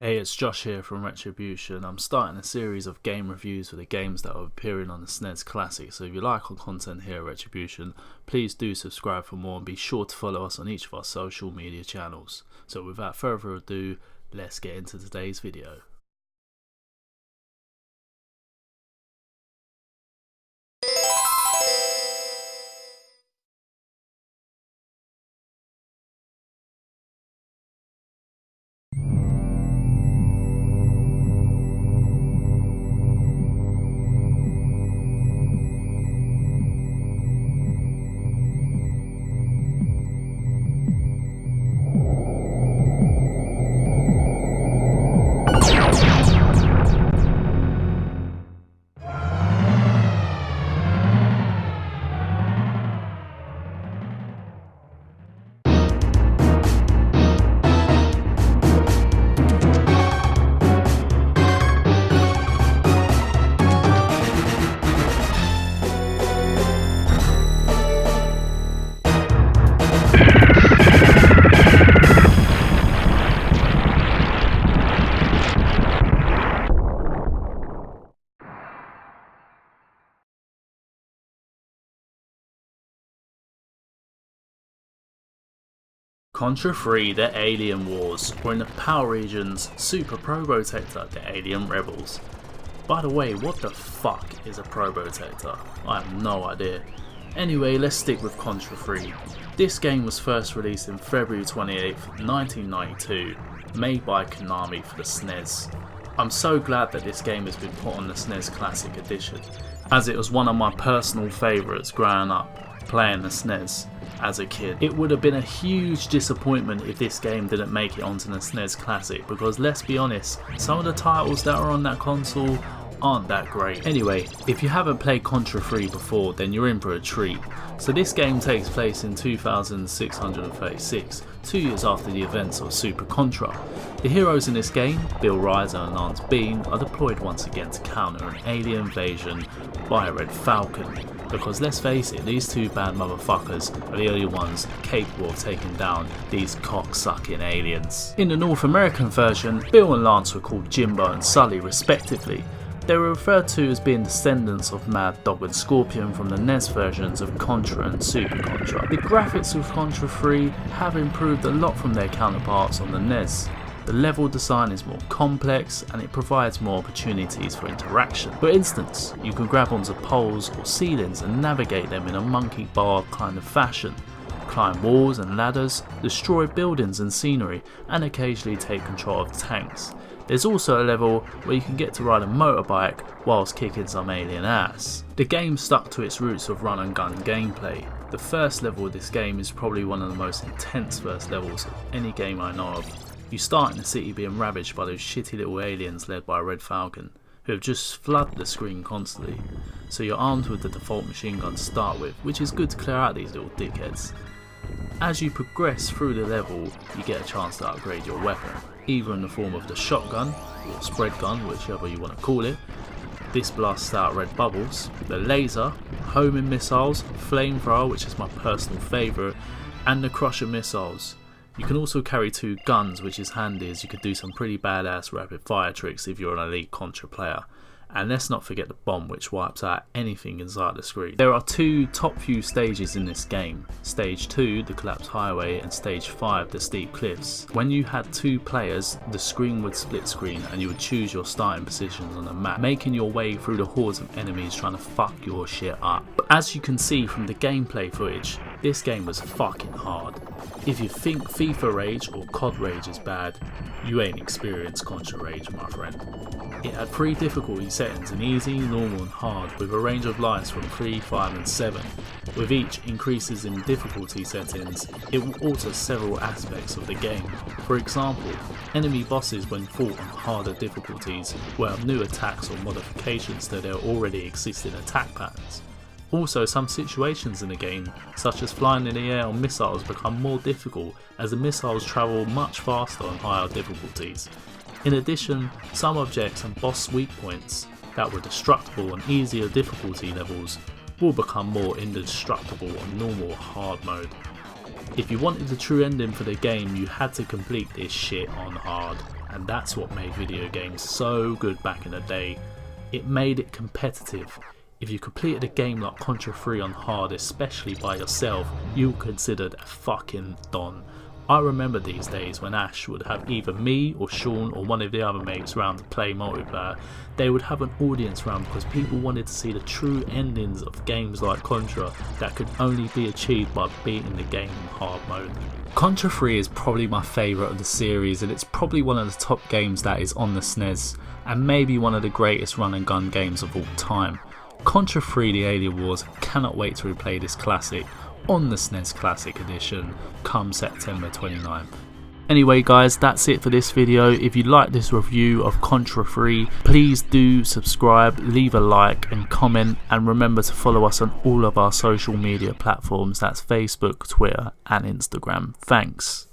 Hey, it's Josh here from Retribution. I'm starting a series of game reviews for the games that are appearing on the Snes Classic, so if you like our content here at Retribution, please do subscribe for more and be sure to follow us on each of our social media channels. So without further ado, let's get into today's video. Contra 3, the Alien Wars, or in the Power Regions, Super Probotector, the Alien Rebels. By the way, what the fuck is a Probotector? I have no idea. Anyway, let's stick with Contra 3. This game was first released in February 28th, 1992, made by Konami for the Snes. I'm so glad that this game has been put on the Snes Classic Edition, as it was one of my personal favourites growing up, playing the Snes as a kid. It would have been a huge disappointment if this game didn't make it onto the Snes Classic, because let's be honest, some of the titles that are on that console aren't that great. Anyway, if you haven't played Contra 3 before, then you're in for a treat. So this game takes place in 2636, 2 years after the events of Super Contra. The heroes in this game, Bill Riser and Lance Bean, are deployed once again to counter an alien invasion by a Red Falcon. Because let's face it, these two bad motherfuckers are the only ones capable of taking down these cock-sucking aliens. In the North American version, Bill and Lance were called Jimbo and Sully respectively. They were referred to as being descendants of Mad Dog and Scorpion from the NES versions of Contra and Super Contra. The graphics of Contra 3 have improved a lot from their counterparts on the NES. The level design is more complex and it provides more opportunities for interaction. For instance, you can grab onto poles or ceilings and navigate them in a monkey bar kind of fashion, climb walls and ladders, destroy buildings and scenery, and occasionally take control of tanks. There's also a level where you can get to ride a motorbike whilst kicking some alien ass. The game stuck to its roots of run and gun gameplay. The first level of this game is probably one of the most intense first levels of any game I know of. You start in the city being ravaged by those shitty little aliens led by a Red Falcon, who have just flooded the screen constantly. So you're armed with the default machine gun to start with, which is good to clear out these little dickheads. As you progress through the level, you get a chance to upgrade your weapon, either in the form of the shotgun, or spread gun, whichever you want to call it. This blasts out red bubbles, the laser, homing missiles, flamethrower, which is my personal favourite, and the crusher missiles. You can also carry two guns, which is handy as you can do some pretty badass rapid fire tricks if you're an elite Contra player. And let's not forget the bomb, which wipes out anything inside the screen. There are two top view stages in this game. Stage 2, the collapsed highway, and Stage 5, the steep cliffs. When you had two players, the screen would split screen and you would choose your starting positions on the map, making your way through the hordes of enemies trying to fuck your shit up. But as you can see from the gameplay footage, this game was fucking hard. If you think FIFA Rage or COD Rage is bad, you ain't experienced Contra Rage, my friend. It had 3 difficulty settings in easy, normal and hard, with a range of lives from 3, 5 and 7. With each increases in difficulty settings, it will alter several aspects of the game. For example, enemy bosses when fought on harder difficulties will have new attacks or modifications to their already existing attack patterns. Also, some situations in the game, such as flying in the air on missiles, become more difficult as the missiles travel much faster on higher difficulties. In addition, some objects and boss weak points that were destructible on easier difficulty levels will become more indestructible on normal or hard mode. If you wanted the true ending for the game, you had to complete this shit on hard. and that's what made video games so good back in the day. It made it competitive. If you completed a game like Contra 3 on hard, especially by yourself, you were considered a fucking don. I remember these days when Ash would have either me or Sean or one of the other mates round to play multiplayer. They would have an audience round because people wanted to see the true endings of games like Contra that could only be achieved by beating the game in hard mode. Contra 3 is probably my favourite of the series, and it's probably one of the top games that is on the Snes, and maybe one of the greatest run and gun games of all time. Contra 3 The Alien Wars, cannot wait to replay this classic on the Snes Classic Edition come September 29th. Anyway guys, that's it for this video. If you like this review of Contra 3, please do subscribe, leave a like and comment, and remember to follow us on all of our social media platforms. That's Facebook, Twitter and Instagram. Thanks.